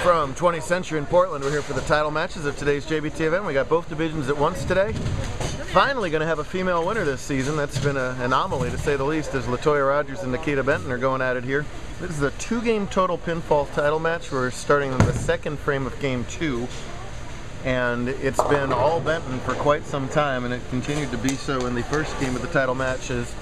From 20th Century in Portland, we're here for the title matches of today's JBT event. We got both divisions at once today. Finally going to have a female winner this season. That's been an anomaly to say the least, as Latoya Rogers and Nikita Benton are going at it here. This is a 2-game total pinfall title match. We're starting in the second frame of game 2. And it's been all Benton for quite some time, and it continued to be so in the first game of the title match as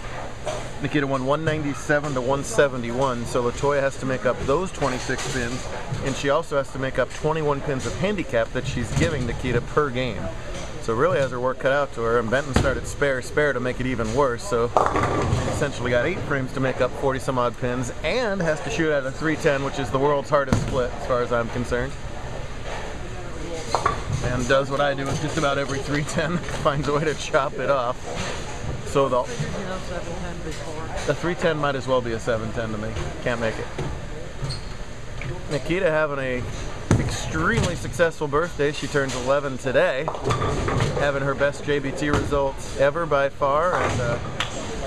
Nikita won 197 to 171, so Latoya has to make up those 26 pins, and she also has to make up 21 pins of handicap that she's giving Nikita per game. So really has her work cut out to her, and Benton started spare to make it even worse, so she essentially got 8 frames to make up 40 some odd pins, and has to shoot at a 310, which is the world's hardest split as far as I'm concerned. And does what I do with just about every 310, finds a way to chop it off. So the 310 might as well be a 710 to me. Can't make it. Nikita having a extremely successful birthday. She turns 11 today, having her best JBT results ever by far, and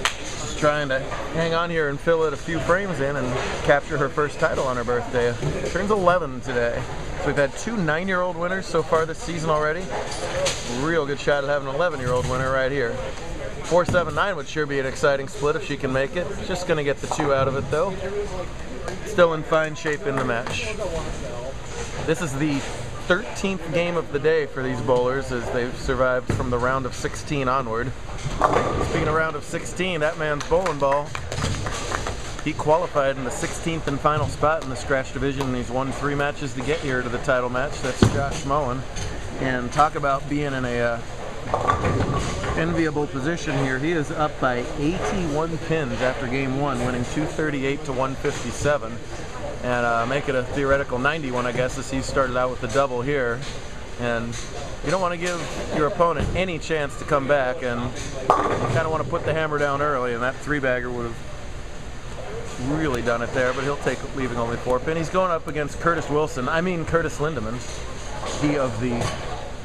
just trying to hang on here and fill it a few frames in and capture her first title on her birthday. Turns 11 today. So we've had 2 9-year-old winners so far this season already. Real good shot at having an 11-year-old winner right here. 4-7-9 would sure be an exciting split if she can make it. Just going to get the 2 out of it though. Still in fine shape in the match. This is the 13th game of the day for these bowlers as they've survived from the round of 16 onward. Speaking of round of 16, that man's bowling ball. He qualified in the 16th and final spot in the scratch division, and he's won 3 matches to get here to the title match. That's Josh Mullen. And talk about being in a enviable position here. He is up by 81 pins after game 1, winning 238 to 157, and make it a theoretical 91, I guess, as he started out with the double here. And you don't want to give your opponent any chance to come back, and you kind of want to put the hammer down early, and that 3-bagger would have really done it there, but he'll take leaving only 4 pin. He's going up against Curtis Lindeman, he of the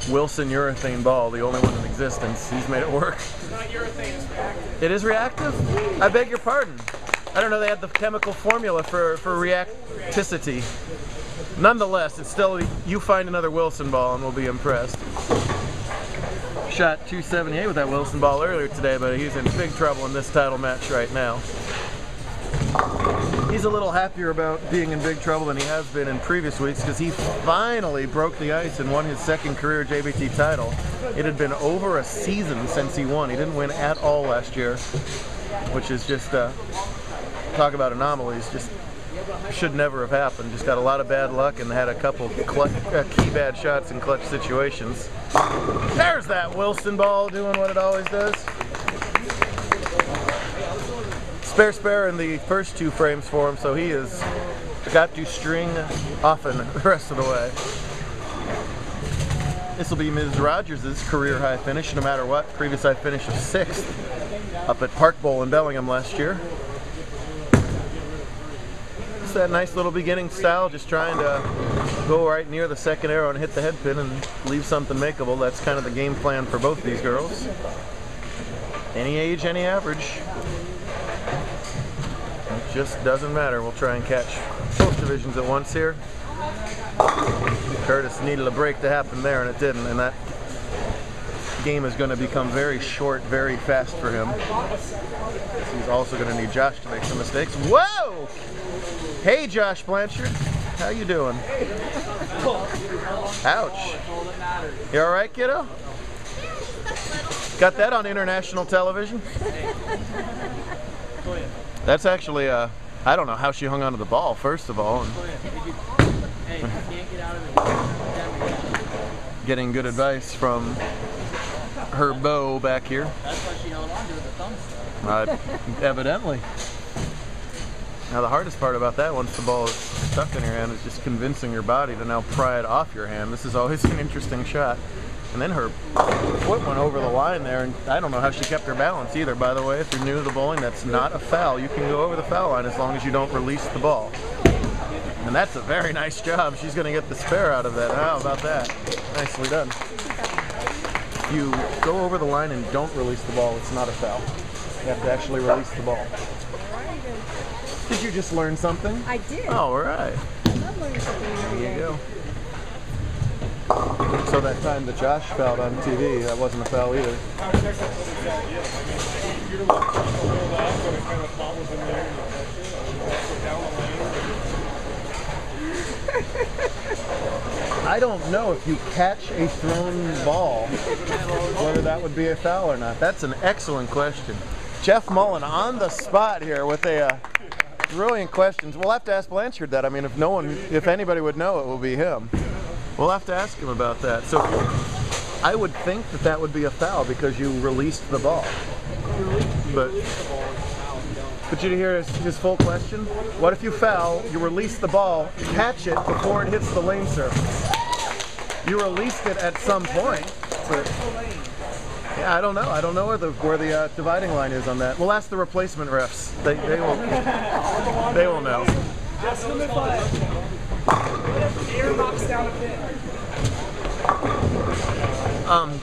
Wilson urethane ball, the only one in existence. He's made it work. It's not urethane, it's reactive. It is reactive? I beg your pardon. I don't know they had the chemical formula for reacticity. Nonetheless, it's still, you find another Wilson ball and we'll be impressed. Shot 278 with that Wilson ball earlier today, but he's in big trouble in this title match right now. He's a little happier about being in big trouble than he has been in previous weeks because he finally broke the ice and won his 2nd career JBT title. It had been over a season since he won. He didn't win at all last year, which is just, talk about anomalies, just should never have happened. Just got a lot of bad luck and had a couple key bad shots in clutch situations. There's that Wilson ball doing what it always does. Spare in the first 2 frames for him, so he has got to string often the rest of the way. This will be Ms. Rogers' career high finish, no matter what. Previous high finish of 6th up at Park Bowl in Bellingham last year. It's that nice little beginning style, just trying to go right near the 2nd arrow and hit the head pin and leave something makeable. That's kind of the game plan for both these girls. Any age, any average. It just doesn't matter. We'll try and catch both divisions at once here. Curtis needed a break to happen there, and it didn't, and that game is going to become very short very fast for him. He's also going to need Josh to make some mistakes. Whoa! Hey, Josh Blanchard. How you doing? Ouch. You all right, kiddo? Got that on international television? That's actually, I don't know how she hung onto the ball, first of all. Getting good advice from her beau back here. That's why she held on to it, the thumbs. Evidently. Now the hardest part about that, once the ball is stuck in your hand, is just convincing your body to now pry it off your hand. This is always an interesting shot. And then her foot went over the line there, and I don't know how she kept her balance either, by the way. If you're new to the bowling, that's not a foul. You can go over the foul line as long as you don't release the ball. And that's a very nice job. She's going to get the spare out of that. How about that? Nicely done. If you go over the line and don't release the ball, it's not a foul. You have to actually release the ball. Did you just learn something? I did. All right. I love learning something every day. There you go. So that time that Josh fouled on TV, that wasn't a foul either. I don't know if you catch a thrown ball, whether that would be a foul or not. That's an excellent question. Jeff Mullen on the spot here with a brilliant questions. We'll have to ask Blanchard that. I mean, if anybody would know, it will be him. We'll have to ask him about that. So I would think that that would be a foul because you released the ball. But you hear his full question? What if you foul, you release the ball, catch it before it hits the lane surface? You released it at some point, but yeah, I don't know. I don't know where the dividing line is on that. We'll ask the replacement refs. They will know. Air knocks down a pin. I'm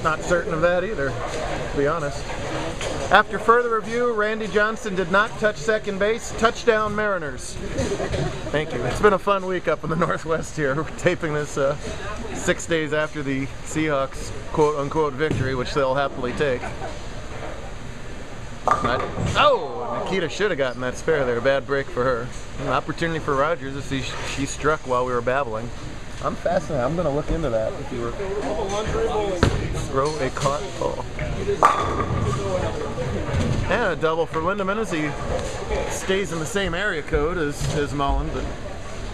not certain of that either, to be honest. After further review, Randy Johnson did not touch second base. Touchdown Mariners. Thank you. It's been a fun week up in the Northwest here. We're taping this 6 days after the Seahawks quote-unquote victory, which they'll happily take. Oh, Nikita should have gotten that spare there. Bad break for her. An opportunity for Rogers to see she struck while we were babbling. I'm fascinated. I'm going to look into that. If you were throw a caught ball. And a double for Lindeman as he stays in the same area code as Mullen. But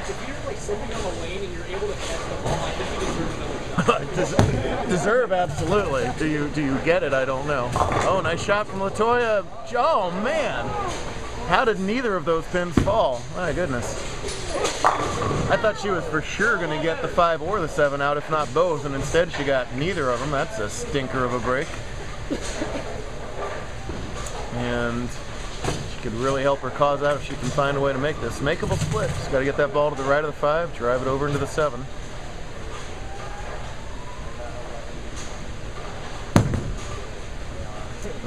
If you're like sitting on the lane and you're able to catch the ball, I think you deserve another. Deserve, absolutely. Do you get it? I don't know. Oh, nice shot from Latoya. Oh man, how did neither of those pins fall? My goodness. I thought she was for sure going to get the 5 or the 7 out, if not both, and instead she got neither of them. That's a stinker of a break. And she could really help her cause out if she can find a way to make this makeable split. She's got to get that ball to the right of the 5, drive it over into the 7.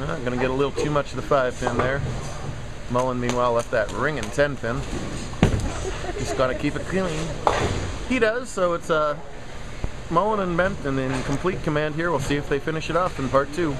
Not going to get a little too much of the 5 pin there. Mullen, meanwhile, left that ringing 10 pin. Just got to keep it clean. He does, so it's Mullen and Benton in complete command here. We'll see if they finish it off in part 2.